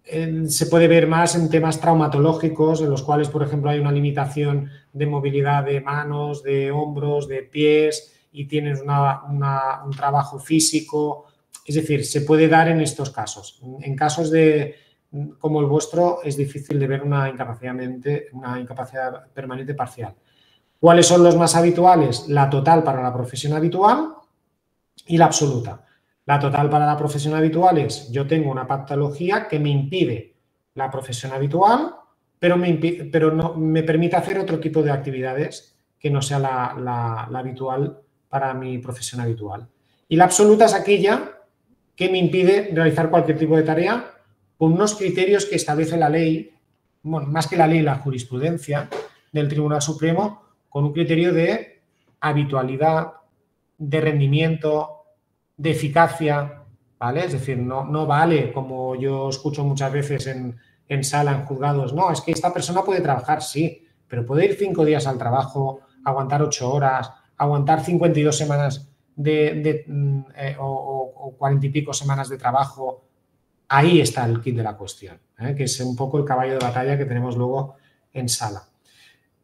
Speaker 2: se puede ver más en temas traumatológicos, en los cuales, por ejemplo, hay una limitación de movilidad de manos, de hombros, de pies y tienes un trabajo físico. Es decir, se puede dar en estos casos. En casos como el vuestro es difícil de ver una incapacidad permanente parcial. ¿Cuáles son los más habituales? La total para la profesión habitual y la absoluta. La total para la profesión habitual es: yo tengo una patología que me impide la profesión habitual, pero no me permite hacer otro tipo de actividades que no sea la habitual para mi profesión habitual. Y la absoluta es aquella que me impide realizar cualquier tipo de tarea con unos criterios que establece la ley, bueno, más que la ley, la jurisprudencia del Tribunal Supremo, con un criterio de habitualidad, de rendimiento, de eficacia, ¿vale? Es decir, no vale, como yo escucho muchas veces en sala, en juzgados, no, es que esta persona puede trabajar, sí, pero puede ir 5 días al trabajo, aguantar 8 horas, aguantar 52 semanas o 40 y pico semanas de trabajo ahí está el kit de la cuestión, que es un poco el caballo de batalla que tenemos luego en sala.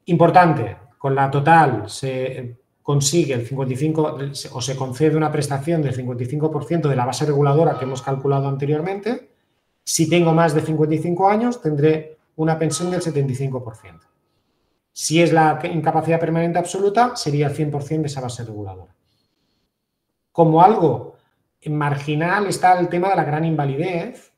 Speaker 2: Importante, con la total se consigue el 55 o se concede una prestación del 55% de la base reguladora que hemos calculado anteriormente. Si tengo más de 55 años, tendré una pensión del 75%. Si es la incapacidad permanente absoluta, sería el 100% de esa base reguladora. Como algo marginal está el tema de la gran invalidez,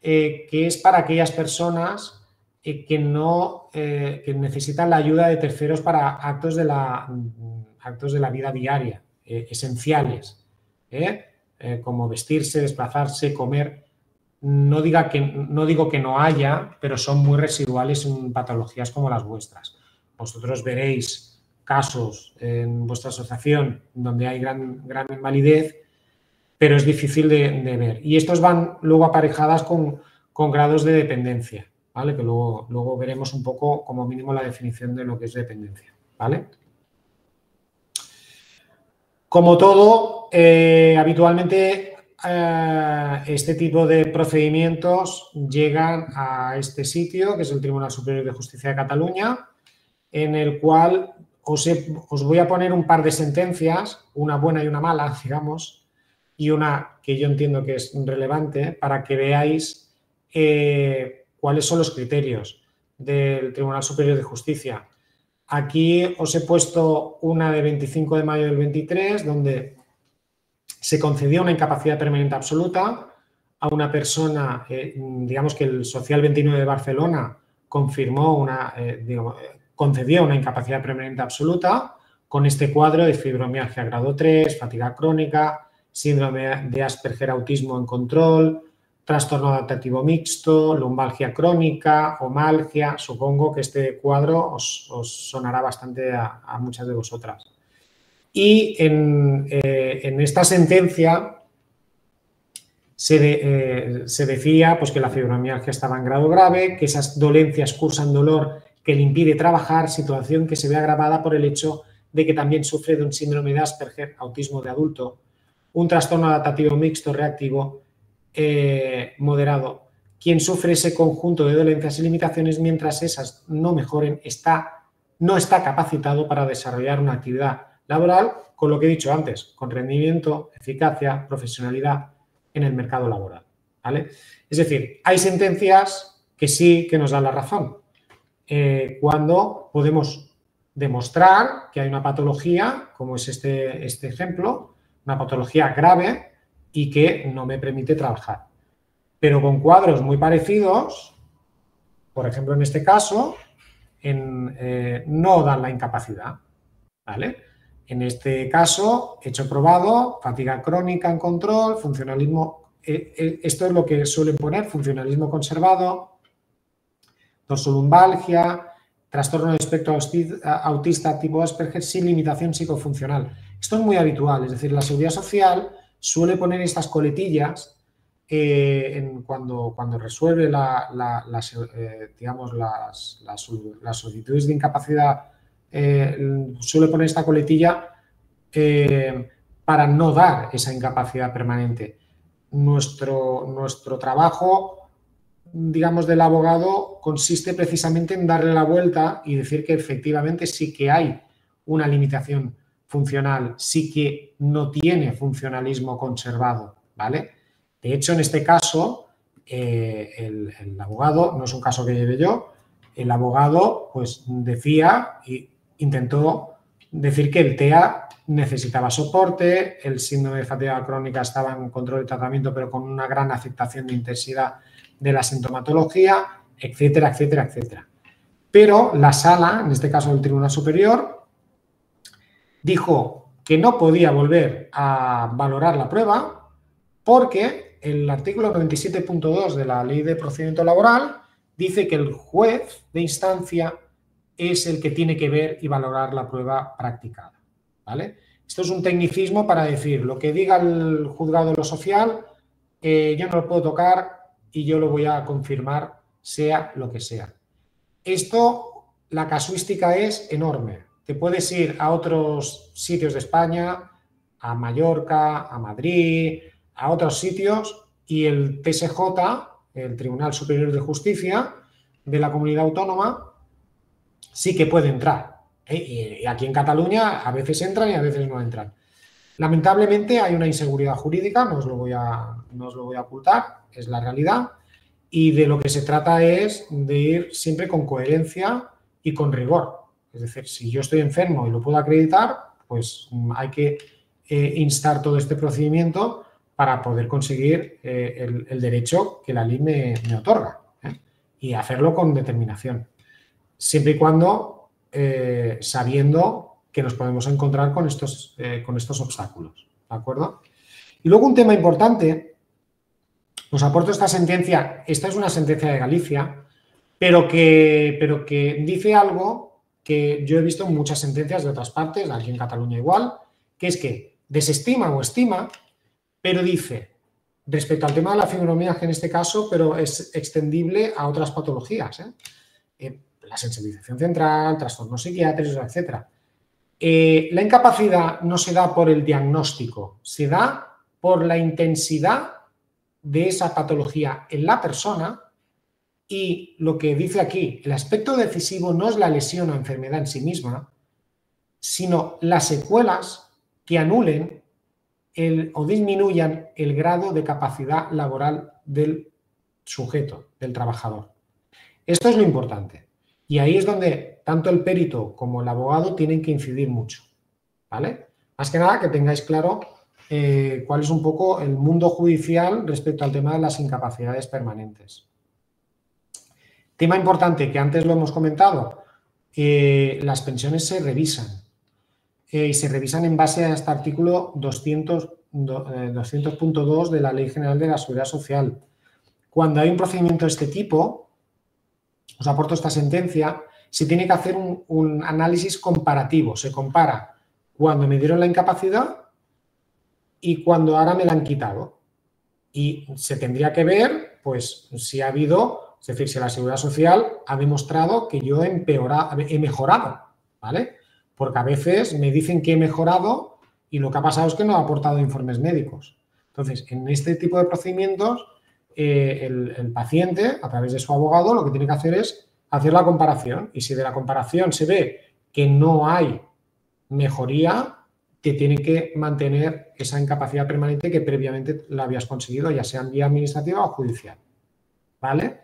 Speaker 2: que es para aquellas personas que necesitan la ayuda de terceros para actos de la vida diaria, esenciales, como vestirse, desplazarse, comer. No digo que no haya, pero son muy residuales en patologías como las vuestras. Vosotros veréis casos en vuestra asociación donde hay gran invalidez, pero es difícil de ver. Y estos van luego aparejadas con grados de dependencia, ¿vale? Que luego veremos un poco, como mínimo, la definición de lo que es dependencia, ¿vale? Como todo, habitualmente este tipo de procedimientos llegan a este sitio, que es el Tribunal Superior de Justicia de Cataluña, en el cual os voy a poner un par de sentencias, una buena y una mala, digamos, y una que yo entiendo que es relevante para que veáis cuáles son los criterios del Tribunal Superior de Justicia. Aquí os he puesto una de 25 de mayo del 23, donde se concedió una incapacidad permanente absoluta a una persona, digamos que el Social 29 de Barcelona confirmó concedió una incapacidad permanente absoluta con este cuadro de fibromialgia grado 3, fatiga crónica, síndrome de Asperger, autismo en control, trastorno adaptativo mixto, lumbalgia crónica, omalgia. Supongo que este cuadro os sonará bastante a muchas de vosotras. Y en esta sentencia se decía pues, que la fibromialgia estaba en grado grave, que esas dolencias cursan dolor que le impide trabajar, situación que se ve agravada por el hecho de que también sufre de un síndrome de Asperger, autismo de adulto, un trastorno adaptativo mixto reactivo moderado. Quien sufre ese conjunto de dolencias y limitaciones, mientras esas no mejoren, no está capacitado para desarrollar una actividad laboral, con lo que he dicho antes, con rendimiento, eficacia, profesionalidad en el mercado laboral, ¿vale? Es decir, hay sentencias que sí que nos dan la razón. Cuando podemos demostrar que hay una patología, como es este ejemplo, una patología grave y que no me permite trabajar. Pero con cuadros muy parecidos, por ejemplo, en este caso, no dan la incapacidad, ¿vale? En este caso, hecho probado, fatiga crónica en control, funcionalismo, esto es lo que suelen poner, funcionalismo conservado, dorsolumbalgia, trastorno de espectro autista tipo Asperger sin limitación psicofuncional. Esto es muy habitual, es decir, la Seguridad Social suele poner estas coletillas cuando resuelve digamos, las solicitudes de incapacidad, suele poner esta coletilla para no dar esa incapacidad permanente. Nuestro trabajo, digamos, del abogado consiste precisamente en darle la vuelta y decir que efectivamente sí que hay una limitación funcional, sí que no tiene funcionalismo conservado, ¿vale? De hecho, en este caso, el abogado, no es un caso que lleve yo, el abogado pues decía e intentó decir que el TEA necesitaba soporte, el síndrome de fatiga crónica estaba en control de tratamiento pero con una gran afectación de intensidad de la sintomatología, etcétera, etcétera, etcétera. Pero la sala, en este caso el Tribunal Superior, dijo que no podía volver a valorar la prueba porque el artículo 97.2 de la Ley de Procedimiento Laboral dice que el juez de instancia es el que tiene que ver y valorar la prueba practicada, ¿vale? Esto es un tecnicismo para decir lo que diga el juzgado de lo social, yo no lo puedo tocar y yo lo voy a confirmar, sea lo que sea. Esto, la casuística es enorme. Te puedes ir a otros sitios de España, a Mallorca, a Madrid, a otros sitios y el TSJ, el Tribunal Superior de Justicia de la Comunidad Autónoma, sí que puede entrar. Y aquí en Cataluña a veces entran y a veces no entran. Lamentablemente hay una inseguridad jurídica, no os lo voy a ocultar, es la realidad, y de lo que se trata es de ir siempre con coherencia y con rigor. Es decir, si yo estoy enfermo y lo puedo acreditar, pues hay que instar todo este procedimiento para poder conseguir el derecho que la ley me otorga, y hacerlo con determinación, siempre y cuando sabiendo que nos podemos encontrar con estos obstáculos, ¿de acuerdo? Y luego un tema importante, os aporto esta sentencia. Esta es una sentencia de Galicia, pero que dice algo que yo he visto en muchas sentencias de otras partes, aquí en Cataluña igual, que es que desestima o estima, pero dice, respecto al tema de la fibromialgia en este caso, pero es extendible a otras patologías, la sensibilización central, trastornos psiquiátricos, etcétera. La incapacidad no se da por el diagnóstico, se da por la intensidad de esa patología en la persona, y lo que dice aquí, el aspecto decisivo no es la lesión o enfermedad en sí misma, sino las secuelas que anulen o disminuyan el grado de capacidad laboral del sujeto, del trabajador. Esto es lo importante. Y ahí es donde tanto el perito como el abogado tienen que incidir mucho, ¿vale? Más que nada que tengáis claro cuál es un poco el mundo judicial respecto al tema de las incapacidades permanentes. Tema importante que antes lo hemos comentado, las pensiones se revisan y se revisan en base a este artículo 200.2 de la Ley General de la Seguridad Social. Cuando hay un procedimiento de este tipo, os aporto esta sentencia, se tiene que hacer un análisis comparativo. Se compara cuando me dieron la incapacidad y cuando ahora me la han quitado. Y se tendría que ver, pues, si ha habido, es decir, si la Seguridad Social ha demostrado que yo he mejorado, ¿vale? Porque a veces me dicen que he mejorado y lo que ha pasado es que no ha aportado informes médicos. Entonces, en este tipo de procedimientos, el paciente, a través de su abogado, lo que tiene que hacer es hacer la comparación, y si de la comparación se ve que no hay mejoría, te tiene que mantener esa incapacidad permanente que previamente la habías conseguido, ya sea en vía administrativa o judicial, ¿vale?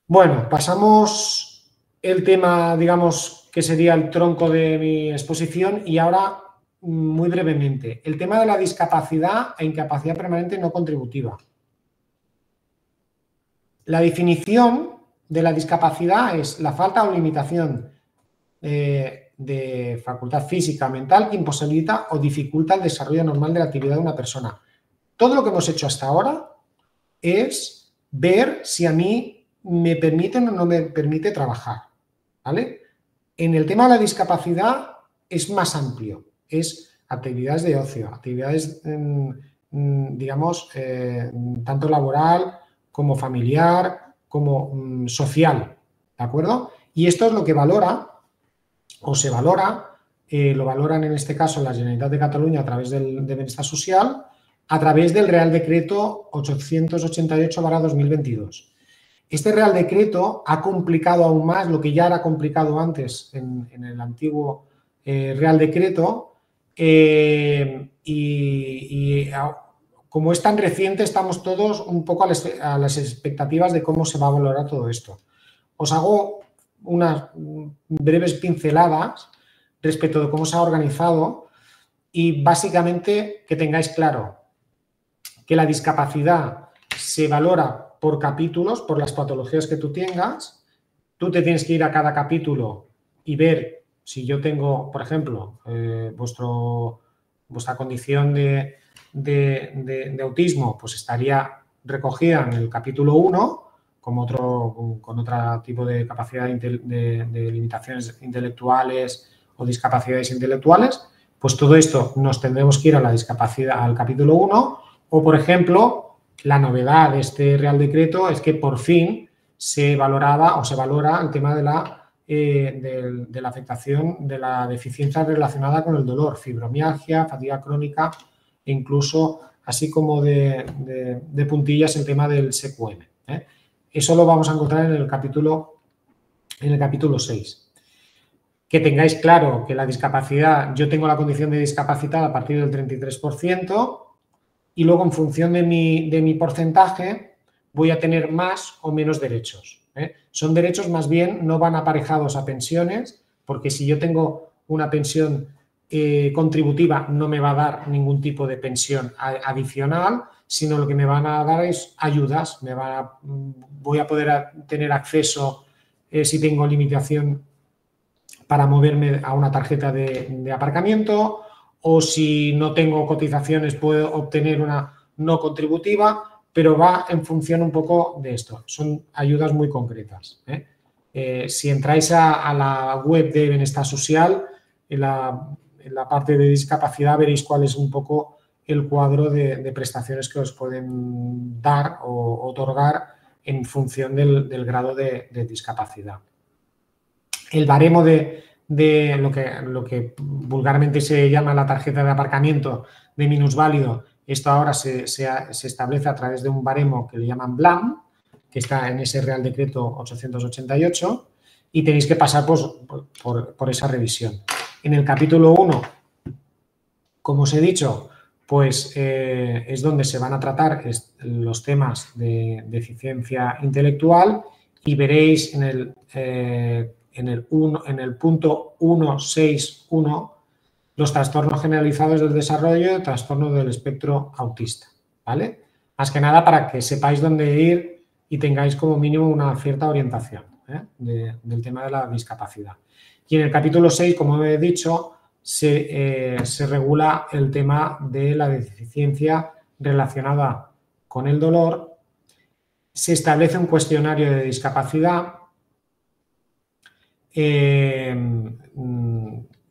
Speaker 2: Bueno, pasamos el tema, digamos, que sería el tronco de mi exposición, y ahora, muy brevemente, el tema de la discapacidad e incapacidad permanente no contributiva. La definición de la discapacidad es la falta o limitación de facultad física, mental, que imposibilita o dificulta el desarrollo normal de la actividad de una persona. Todo lo que hemos hecho hasta ahora es ver si a mí me permiten o no me permite trabajar, ¿vale? En el tema de la discapacidad es más amplio, es actividades de ocio, actividades, digamos, tanto laboral como familiar, como social, ¿de acuerdo? Y esto es lo que valora, o se valora, lo valoran en este caso la Generalitat de Cataluña a través de Benestar Social, a través del Real Decreto 888/2022. Este Real Decreto ha complicado aún más lo que ya era complicado antes en el antiguo Real Decreto, como es tan reciente, estamos todos un poco a las expectativas de cómo se va a valorar todo esto. Os hago unas breves pinceladas respecto de cómo se ha organizado, y básicamente que tengáis claro que la discapacidad se valora por capítulos, por las patologías que tú tengas. Tú te tienes que ir a cada capítulo y ver si yo tengo, por ejemplo, vuestra condición de autismo, pues estaría recogida en el capítulo 1, con otro tipo de capacidad de limitaciones intelectuales o discapacidades intelectuales. Pues todo esto nos tendremos que ir a la discapacidad, al capítulo 1, o, por ejemplo, la novedad de este Real Decreto es que por fin se valoraba o se valora el tema de la afectación de la deficiencia relacionada con el dolor, fibromialgia, fatiga crónica, e incluso así como de puntillas el tema del SQM. Eso lo vamos a encontrar en el capítulo 6. Que tengáis claro que la discapacidad, yo tengo la condición de discapacidad a partir del 33% y luego en función de mi porcentaje voy a tener más o menos derechos. Son derechos más bien, no van aparejados a pensiones, porque si yo tengo una pensión contributiva no me va a dar ningún tipo de pensión adicional, sino lo que me van a dar es ayudas. Voy a poder tener acceso si tengo limitación para moverme a una tarjeta de aparcamiento, o si no tengo cotizaciones puedo obtener una no contributiva, pero va en función un poco de esto. Son ayudas muy concretas. Si entráis a la web de Bienestar Social, en la parte de discapacidad veréis cuál es un poco el cuadro de prestaciones que os pueden dar o otorgar en función del grado de discapacidad. El baremo de lo que vulgarmente se llama la tarjeta de aparcamiento de minusválido, esto ahora se establece a través de un baremo que le llaman BLAM, que está en ese Real Decreto 888, y tenéis que pasar por esa revisión. En el capítulo 1, como os he dicho, pues es donde se van a tratar los temas de deficiencia intelectual, y veréis en el punto 1.6.1 los trastornos generalizados del desarrollo y trastorno del espectro autista, ¿vale? Más que nada para que sepáis dónde ir y tengáis como mínimo una cierta orientación del tema de la discapacidad. Y en el capítulo 6, como he dicho, se regula el tema de la deficiencia relacionada con el dolor. Se establece un cuestionario de discapacidad,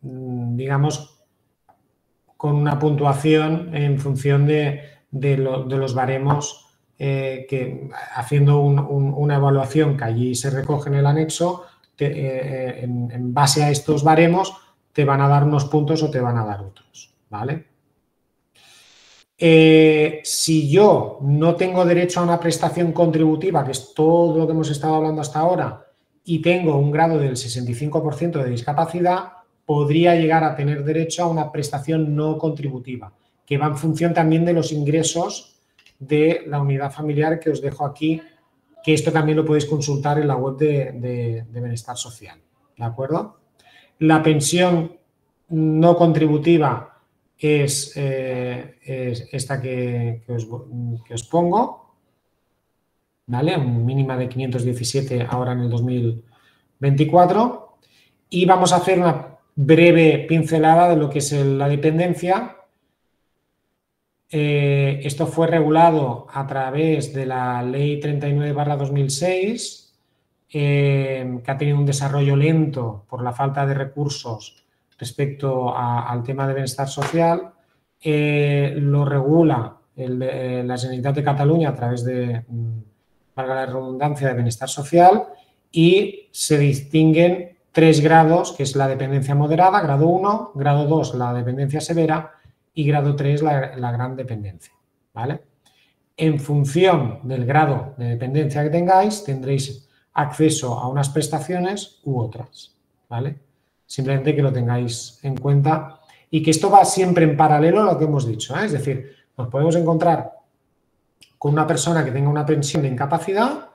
Speaker 2: digamos, con una puntuación en función de los baremos, haciendo una evaluación que allí se recoge en el anexo, en base a estos baremos te van a dar unos puntos o te van a dar otros, ¿vale? Si yo no tengo derecho a una prestación contributiva, que es todo lo que hemos estado hablando hasta ahora, y tengo un grado del 65% de discapacidad, podría llegar a tener derecho a una prestación no contributiva, que va en función también de los ingresos de la unidad familiar que os dejo aquí, que esto también lo podéis consultar en la web de Bienestar Social, ¿de acuerdo? La pensión no contributiva es esta que os pongo, ¿vale? Mínima de 517 ahora en el 2024. Y vamos a hacer una breve pincelada de lo que es la dependencia. Esto fue regulado a través de la Ley 39/2006, que ha tenido un desarrollo lento por la falta de recursos respecto al tema de bienestar social. Lo regula la Generalitat de Cataluña a través de, valga la redundancia, de bienestar social, y se distinguen 3 grados, que es la dependencia moderada, grado 1, grado 2, la dependencia severa, y grado 3, la gran dependencia, ¿vale? En función del grado de dependencia que tengáis, tendréis acceso a unas prestaciones u otras, ¿vale? Simplemente que lo tengáis en cuenta y que esto va siempre en paralelo a lo que hemos dicho, ¿eh? Es decir, nos podemos encontrar con una persona que tenga una pensión de incapacidad,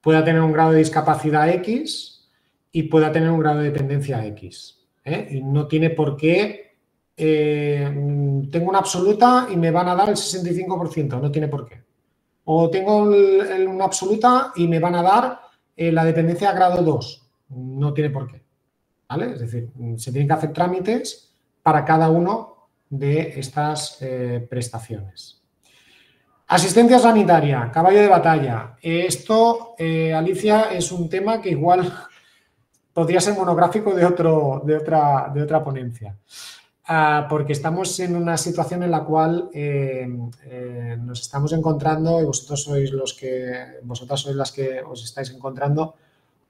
Speaker 2: pueda tener un grado de discapacidad X y pueda tener un grado de dependencia X, ¿eh? Y no tiene por qué, tengo una absoluta y me van a dar el 65%, no tiene por qué. O tengo una absoluta y me van a dar la dependencia a grado 2, no tiene por qué, ¿vale? Es decir, se tienen que hacer trámites para cada uno de estas prestaciones. Asistencia sanitaria, caballo de batalla. Esto, Alicia, es un tema que igual podría ser monográfico de otra ponencia. Porque estamos en una situación en la cual nos estamos encontrando, y vosotras sois las que os estáis encontrando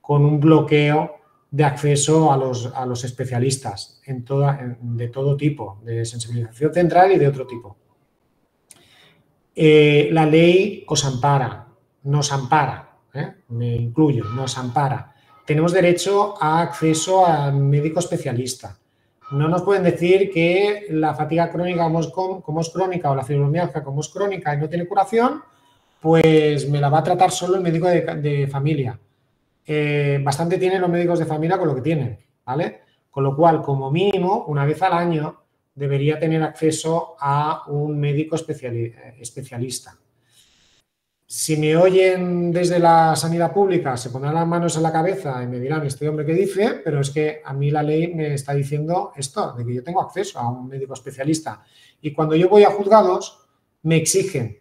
Speaker 2: con un bloqueo de acceso a los especialistas de todo tipo, de sensibilización central y de otro tipo. La ley os ampara, nos ampara, me incluyo, nos ampara. Tenemos derecho a acceso a médico especialista. No nos pueden decir que la fatiga crónica, como es crónica, o la fibromialgia, como es crónica y no tiene curación, pues me la va a tratar solo el médico de familia. Bastante tienen los médicos de familia con lo que tienen, ¿vale? Con lo cual, como mínimo, una vez al año, debería tener acceso a un médico especialista. Si me oyen desde la sanidad pública, se pondrán las manos en la cabeza y me dirán, este hombre qué dice, pero es que a mí la ley me está diciendo esto, de que yo tengo acceso a un médico especialista. Y cuando yo voy a juzgados, me exigen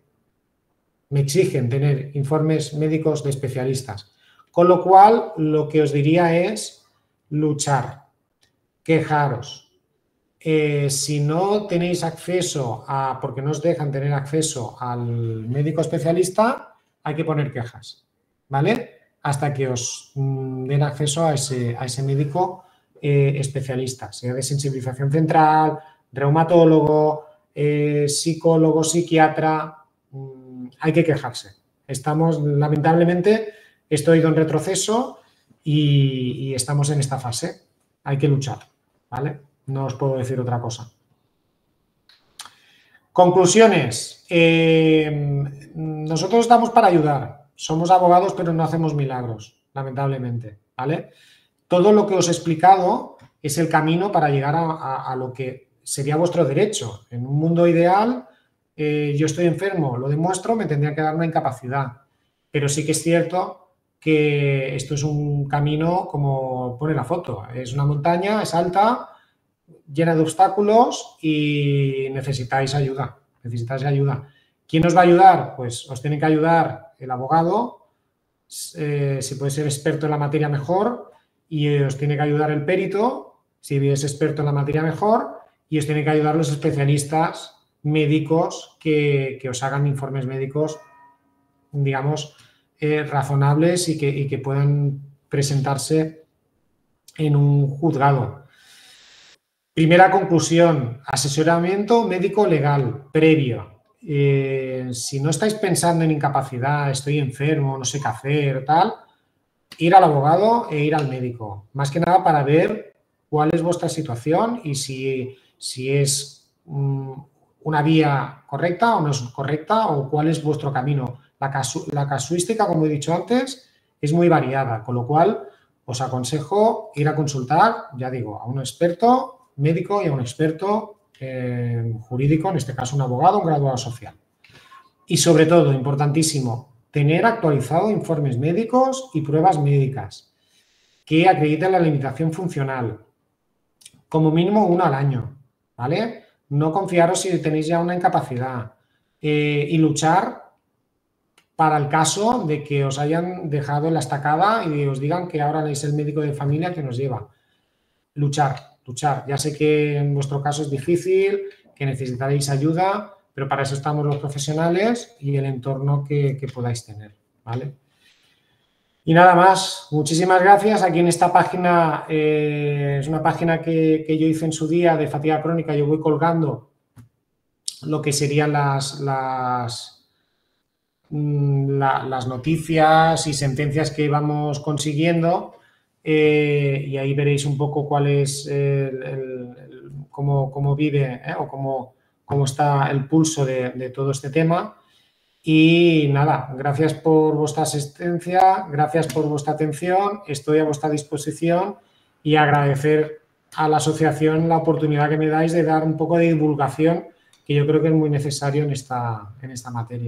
Speaker 2: tener informes médicos de especialistas. Con lo cual, lo que os diría es luchar, quejaros. Si no tenéis acceso porque no os dejan tener acceso al médico especialista, hay que poner quejas, ¿vale? Hasta que os den acceso a ese médico especialista, sea de sensibilización central, reumatólogo, psicólogo, psiquiatra, hay que quejarse. Lamentablemente, esto ha ido en retroceso y estamos en esta fase. Hay que luchar, ¿vale? No os puedo decir otra cosa. Conclusiones. Nosotros estamos para ayudar. Somos abogados, pero no hacemos milagros, lamentablemente, ¿vale? Todo lo que os he explicado es el camino para llegar a lo que sería vuestro derecho. En un mundo ideal, yo estoy enfermo, lo demuestro, me tendría que dar una incapacidad. Pero sí que es cierto que esto es un camino como pone la foto. Es una montaña, es alta, llena de obstáculos y necesitáis ayuda. ¿Quién os va a ayudar? Pues os tiene que ayudar el abogado, si puede ser experto en la materia mejor, y os tiene que ayudar el perito, si es experto en la materia mejor, y os tiene que ayudar los especialistas médicos que os hagan informes médicos, digamos, razonables y que puedan presentarse en un juzgado. Primera conclusión, asesoramiento médico legal previo. Si no estáis pensando en incapacidad, estoy enfermo, no sé qué hacer, tal, ir al abogado e ir al médico. Más que nada para ver cuál es vuestra situación y si es una vía correcta o no es correcta o cuál es vuestro camino. La casuística, como he dicho antes, es muy variada, con lo cual os aconsejo ir a consultar, ya digo, a un experto médico y a un experto jurídico, en este caso un abogado, un graduado social. Y sobre todo, importantísimo, tener actualizado informes médicos y pruebas médicas que acrediten la limitación funcional, como mínimo uno al año, ¿vale? No confiaros si tenéis ya una incapacidad y luchar para el caso de que os hayan dejado en la estacada y os digan que ahora es el médico de familia que nos lleva. Luchar. Ya sé que en vuestro caso es difícil, que necesitaréis ayuda, pero para eso estamos los profesionales y el entorno que podáis tener, ¿vale? Y nada más, muchísimas gracias. Aquí en esta página, es una página que yo hice en su día de fatiga crónica, yo voy colgando lo que serían las noticias y sentencias que vamos consiguiendo. Y ahí veréis un poco cuál es cómo vive o cómo está el pulso de todo este tema. Y nada, gracias por vuestra asistencia, gracias por vuestra atención, estoy a vuestra disposición y agradecer a la asociación la oportunidad que me dais de dar un poco de divulgación que yo creo que es muy necesario en esta materia.